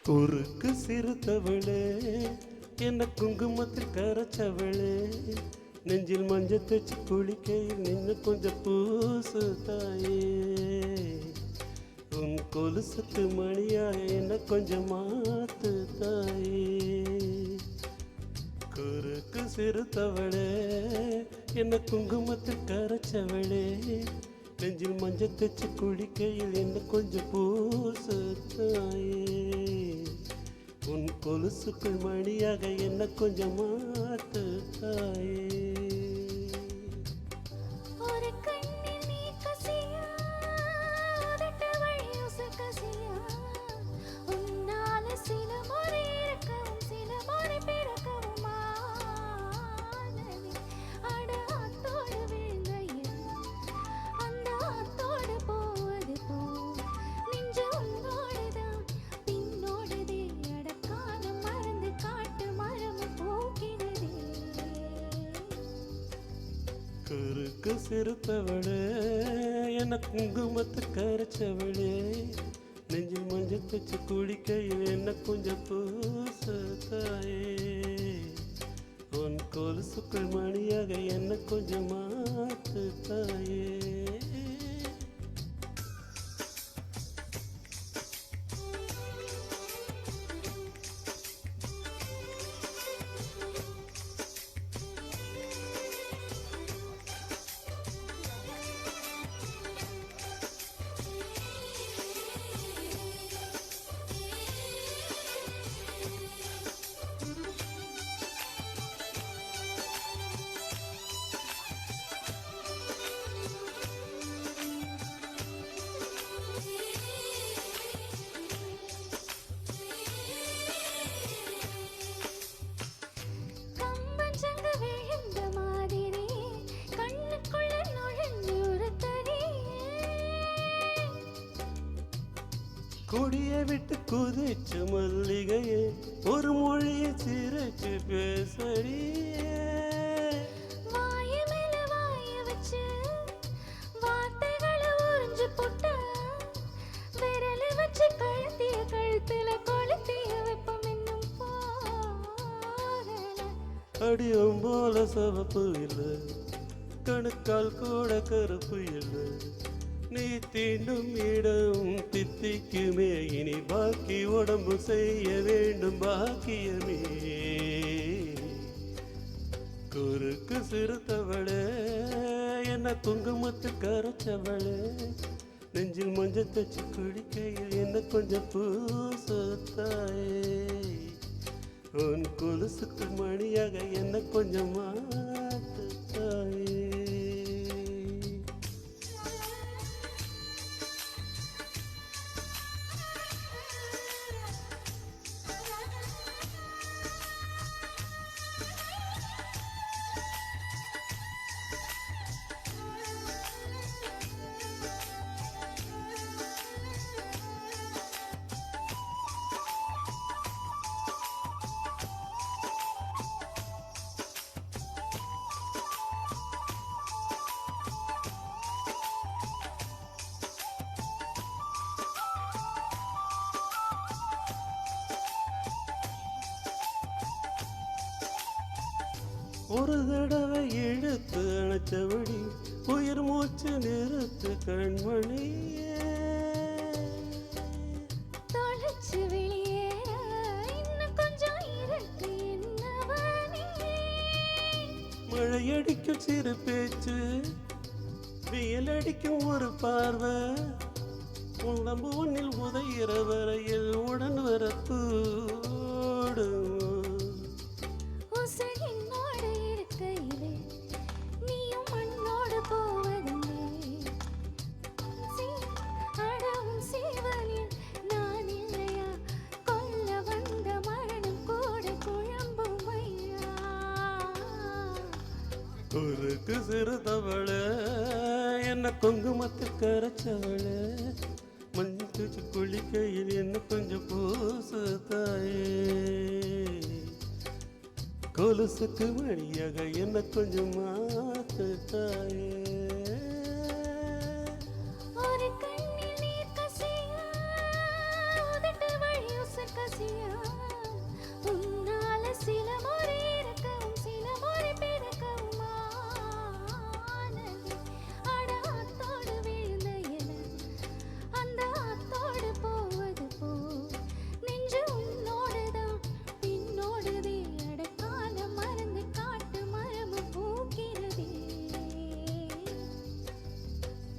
குறுக்கு சிறுத்தவளே என்ன குங்குமத்தில் கரைச்சவளே நெஞ்சில் மஞ்ச தேச்சு குளிக்கையில் நின்று கொஞ்சம் பூசு தாயே உன் கொலுசுக்கு மணியாக என்ன கொஞ்சம் மாத்து தாயே குறுக்கு சிறுத்தவளே என்ன குங்குமத்தில் கரைச்சவளே நெஞ்சில் மஞ்ச தேச்சு குளிக்கையில் என்ன கொஞ்சம் பூசு தாயே உன் கொலுசுக்குள் மணியாக என்ன கொஞ்சம் மாத்து தாயே குறுக்கு சிறுத்தவளே என்ன குங்குமத்தை கரைச்சவளே நெஞ்சில் மஞ்சள் தச்சு குளிக்கையில் என்ன கொஞ்சம் பூசு தாயே உன் கொலுசுக்குள் மணியாக என்ன கொஞ்சம் மாத்து தாயே கொடியை விட்டு குதிச்சு மல்லிகையே ஒரு மொழியை சிரிச்சு பேசடியே வாய மேல வாய வச்சு வார்த்தைகளை உறிஞ்சு போட்ட விரல வச்சு கழுத்திய கழுத்துல கொளுத்திய வெப்பம் இன்னும் போகல அடியும் போல சவப்பு இல்லை கணுக்கால் கூட கருப்பு இல்லை நீ தீண்டும் இடம் தித்திக்குமே இனி பாக்கி உடம்பு செய்ய வேண்டும் பாக்கியமே குறுக்கு சிறுத்தவளே என்ன குங்குமத்து கரைச்சவளே நெஞ்சில் மஞ்சள் தச்சு குடிக்கையில் என்ன கொஞ்சம் பூசு தாயே உன் கொலுசுக்கு மணியாக என்ன கொஞ்சம் மாத்து தாயே ஒரு தடவை எடுத்து அணைச்சபடி உயிர் மூச்சு நிறுத்து கண்மணியே தொலைச்சு வெளியே இன்னும் கொஞ்சம் இருக்கு என்னவனே மழையடிக்கும் சிறு பேச்சு வெயில் அடிக்கும் ஒரு பார்வை உடம்பு ஒன்னில் உதையிற வரையில் உடன் வரத்தோடு குறுக்கு சிறுத்தவளே என்ன குங்குமத்தில் கரைச்சவளே மஞ்சள் தூச்சு குளிக்கையில் என்ன கொஞ்சம் பூசு தாயே கொலுசுக்கு மணியாக என்ன கொஞ்சம் மாத்து தாயே ஒரு கண்ணில் நீர் கசியா உதட்டு வழி உசர் கசியா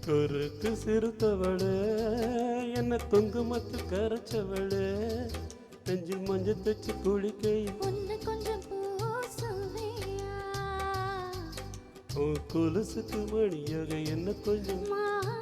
குறுக்கு சிறுத்தவளே என்ன குங்குமத்து கரைச்சவளே நெஞ்சில் மஞ்சள் தச்சு குளிக்கையில் உன்னை கொஞ்சம் பூசுவியா உன் கொலுசுக்கு மணியாக என்ன கொஞ்சம் மாறுவியா